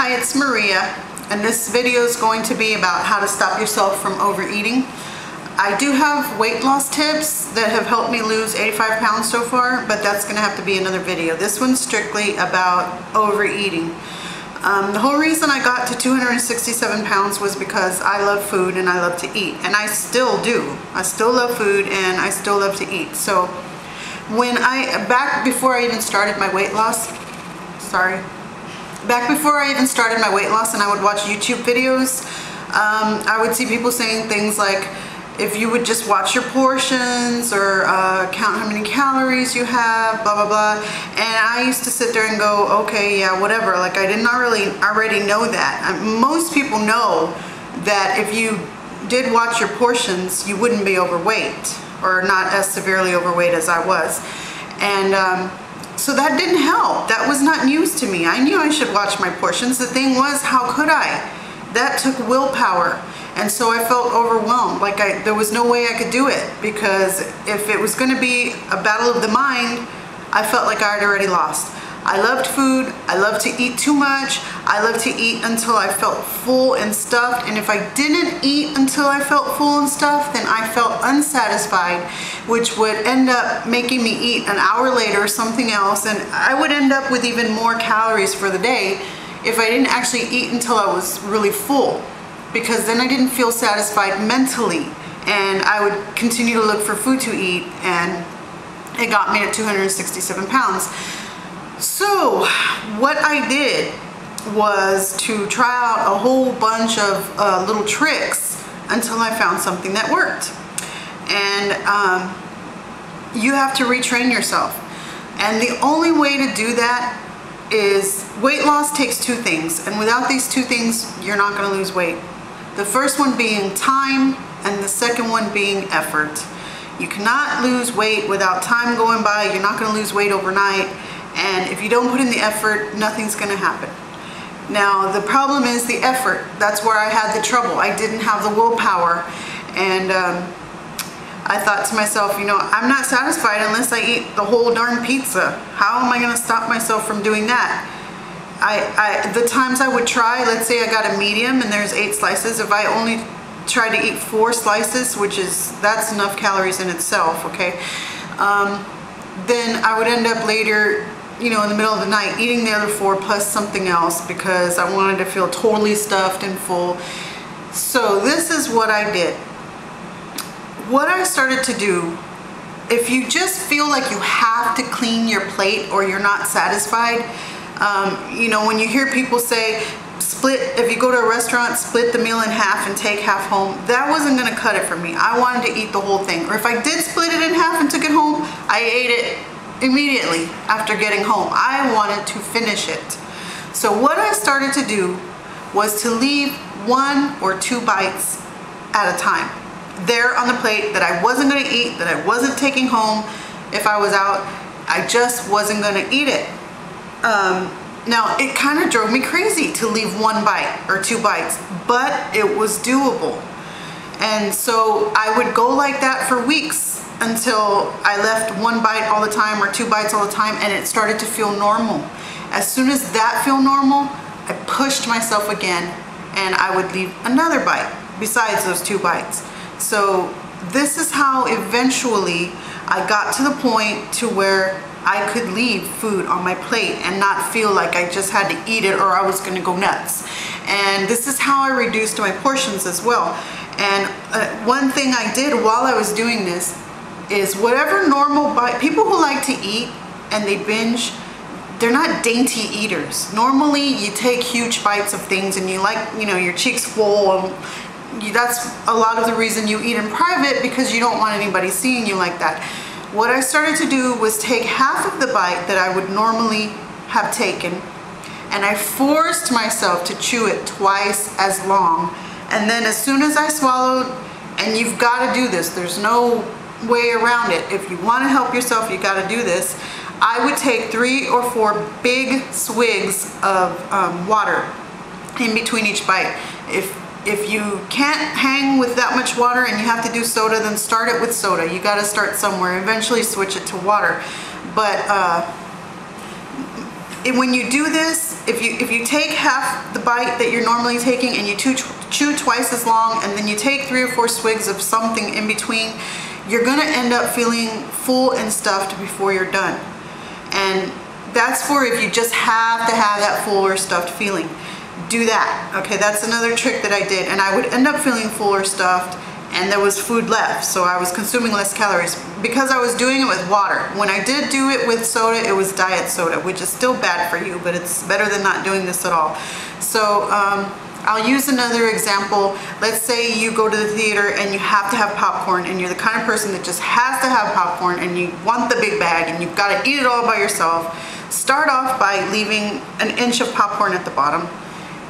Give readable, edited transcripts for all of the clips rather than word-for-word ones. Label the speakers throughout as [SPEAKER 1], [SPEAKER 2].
[SPEAKER 1] Hi, it's Maria, and this video is going to be about how to stop yourself from overeating. I do have weight loss tips that have helped me lose 85 pounds so far, but that's going to have to be another video. This one's strictly about overeating. The whole reason I got to 267 pounds was because I love food and I love to eat, and I still do. I still love food and I still love to eat. So back before I even started my weight loss, and I would watch YouTube videos, I would see people saying things like, if you would just watch your portions or count how many calories you have, blah, blah, blah. And I used to sit there and go, okay, yeah, whatever. Like, I did not really already know that. Most people know that if you did watch your portions, you wouldn't be overweight, or not as severely overweight as I was. And so that didn't help. That was not news to me. I knew I should watch my portions. The thing was, how could I? That took willpower. And so I felt overwhelmed, like there was no way I could do it, because if it was going to be a battle of the mind, I felt like I had already lost. I loved food, I loved to eat too much, I loved to eat until I felt full and stuffed, and if I didn't eat until I felt full and stuffed, then I felt unsatisfied, which would end up making me eat an hour later something else, and I would end up with even more calories for the day if I didn't actually eat until I was really full, because then I didn't feel satisfied mentally, and I would continue to look for food to eat, and it got me to 267 pounds. So what I did was to try out a whole bunch of little tricks until I found something that worked. And you have to retrain yourself. And the only way to do that is, weight loss takes two things, and without these two things, you're not going to lose weight. The first one being time, and the second one being effort. You cannot lose weight without time going by. You're not going to lose weight overnight. And if you don't put in the effort, nothing's going to happen. Now, the problem is the effort. That's where I had the trouble. I didn't have the willpower. And I thought to myself, you know, I'm not satisfied unless I eat the whole darn pizza. How am I going to stop myself from doing that? The times I would try, let's say I got a medium and there's 8 slices. If I only tried to eat 4 slices, that's enough calories in itself, okay? Then I would end up later, you know, in the middle of the night, eating the other 4 plus something else, because I wanted to feel totally stuffed and full. So this is what I did. What I started to do, if you just feel like you have to clean your plate or you're not satisfied, you know, when you hear people say, if you go to a restaurant, split the meal in half and take half home, that wasn't going to cut it for me. I wanted to eat the whole thing. Or if I did split it in half and took it home, I ate it immediately after getting home. I wanted to finish it. So what I started to do was to leave 1 or 2 bites at a time there on the plate that I wasn't going to eat, that I wasn't taking home. If I was out, I just wasn't going to eat it. Now, it kind of drove me crazy to leave 1 bite or 2 bites, but it was doable. And so I would go like that for weeks until I left 1 bite all the time or 2 bites all the time, and it started to feel normal. As soon as that felt normal, I pushed myself again, and I would leave another bite besides those 2 bites. So this is how eventually I got to the point to where I could leave food on my plate and not feel like I just had to eat it or I was going to go nuts. And this is how I reduced my portions as well. And one thing I did while I was doing this is, whatever normal bite, people who like to eat and they binge, they're not dainty eaters. Normally you take huge bites of things and you like, you know, your cheeks full, and that's a lot of the reason you eat in private, because you don't want anybody seeing you like that. What I started to do was take half of the bite that I would normally have taken, and I forced myself to chew it twice as long. And then as soon as I swallowed, and you've got to do this, there's no way around it. If you want to help yourself, you got to do this. I would take 3 or 4 big swigs of water in between each bite. If you can't hang with that much water and you have to do soda, then start it with soda. You got to start somewhere. Eventually switch it to water. But when you do this, if you take half the bite that you're normally taking and you chew twice as long, and then you take 3 or 4 swigs of something in between, you're gonna end up feeling full and stuffed before you're done. And that's for if you just have to have that full or stuffed feeling. Do that, okay? That's another trick that I did, and I would end up feeling full or stuffed, and there was food left, so I was consuming less calories because I was doing it with water. When I did do it with soda, it was diet soda, which is still bad for you, but it's better than not doing this at all. So I'll use another example. Let's say you go to the theater and you have to have popcorn, and you're the kind of person that just has to have popcorn, and you want the big bag, and you've got to eat it all by yourself. Start off by leaving an inch of popcorn at the bottom.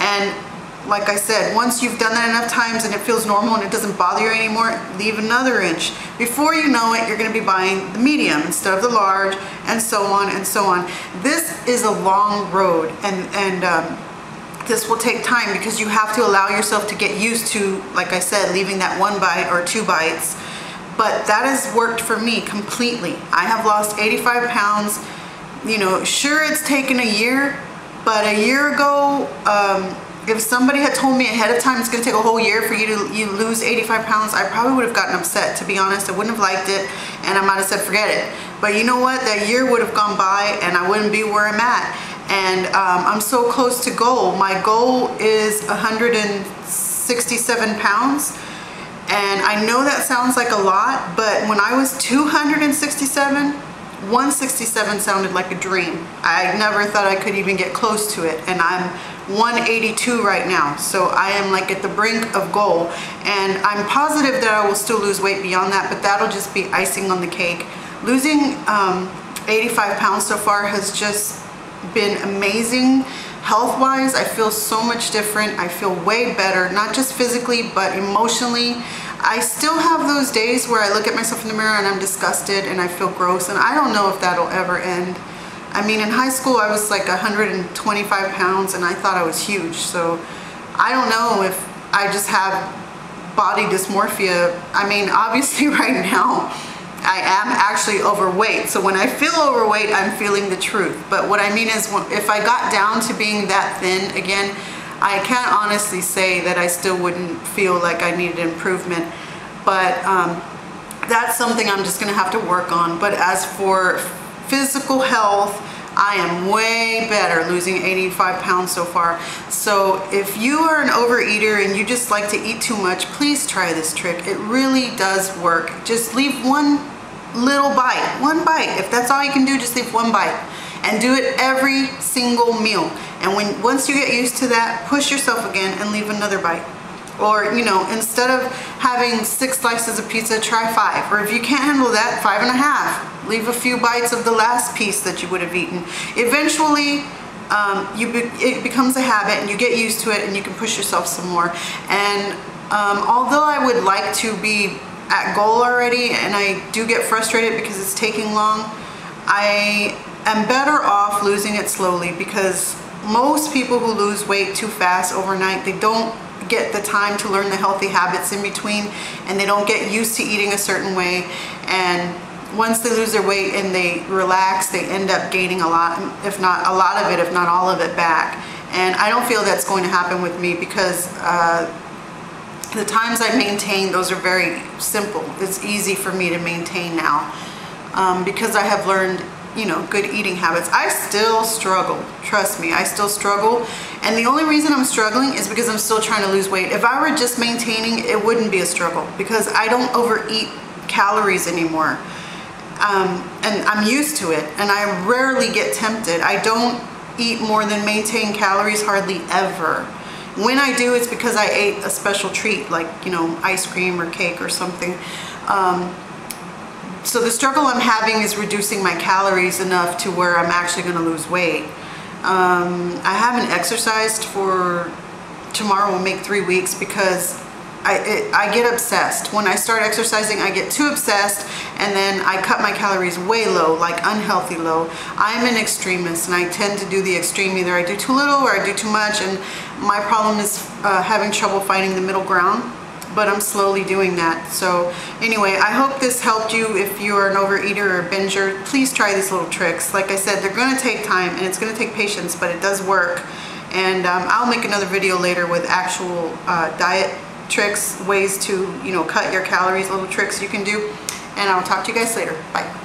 [SPEAKER 1] And like I said, once you've done that enough times and it feels normal and it doesn't bother you anymore, leave another inch. Before you know it, you're going to be buying the medium instead of the large, and so on and so on. This is a long road, and this will take time because you have to allow yourself to get used to, like I said, leaving that 1 bite or 2 bites. But that has worked for me completely. I have lost 85 pounds. You know, sure, it's taken a year, but a year ago, if somebody had told me ahead of time it's going to take a whole year for you to lose 85 pounds, I probably would have gotten upset, to be honest. I wouldn't have liked it, and I might have said forget it. But you know what? That year would have gone by and I wouldn't be where I'm at. And I'm so close to goal. My goal is 167 pounds. And I know that sounds like a lot, but when I was 267, 167 sounded like a dream. I never thought I could even get close to it, and I'm 182 right now, so I am like at the brink of goal, and I'm positive that I will still lose weight beyond that, but that'll just be icing on the cake. Losing 85 pounds so far has just been amazing. Health-wise, I feel so much different. I feel way better, not just physically, but emotionally. I still have those days where I look at myself in the mirror and I'm disgusted and I feel gross, and I don't know if that'll ever end. I mean, in high school, I was like 125 pounds and I thought I was huge. So I don't know if I just have body dysmorphia. I mean, obviously right now, I am actually overweight. So when I feel overweight, I'm feeling the truth. But what I mean is, if I got down to being that thin again, I can't honestly say that I still wouldn't feel like I needed improvement. But that's something I'm just gonna have to work on. But as for physical health, I am way better, losing 85 pounds so far. So if you are an overeater and you just like to eat too much, please try this trick. It really does work. Just leave one little bite, 1 bite. If that's all you can do, just leave 1 bite. And do it every single meal. And once you get used to that, push yourself again and leave another bite. Or, you know, instead of having 6 slices of pizza, try 5. Or if you can't handle that, 5.5. Leave a few bites of the last piece that you would have eaten. Eventually, it becomes a habit and you get used to it and you can push yourself some more. And although I would like to be at goal already, and I do get frustrated because it's taking long, I am better off losing it slowly, because most people who lose weight too fast overnight, they don't get the time to learn the healthy habits in between, and they don't get used to eating a certain way. And once they lose their weight and they relax, they end up gaining a lot, if not a lot of it, if not all of it back. And I don't feel that's going to happen with me, because the times I maintain, those are very simple. It's easy for me to maintain now, because I have learned, you know, good eating habits. I still struggle, trust me, I still struggle. And the only reason I'm struggling is because I'm still trying to lose weight. If I were just maintaining, it wouldn't be a struggle, because I don't overeat calories anymore. And I'm used to it, and I rarely get tempted. I don't eat more than maintain calories hardly ever. When I do, it's because I ate a special treat, like, you know, ice cream or cake or something. So the struggle I'm having is reducing my calories enough to where I'm actually going to lose weight. I haven't exercised for, tomorrow will make 3 weeks, because I get obsessed. When I start exercising, I get too obsessed, and then I cut my calories way low, like unhealthy low. I'm an extremist, and I tend to do the extreme. Either I do too little or I do too much, and my problem is having trouble finding the middle ground. but I'm slowly doing that. So anyway, I hope this helped you. If you're an overeater or a binger, please try these little tricks. Like I said, they're going to take time and it's going to take patience, but it does work. And I'll make another video later with actual diet tricks, ways to, you know, cut your calories, little tricks you can do. And I'll talk to you guys later. Bye.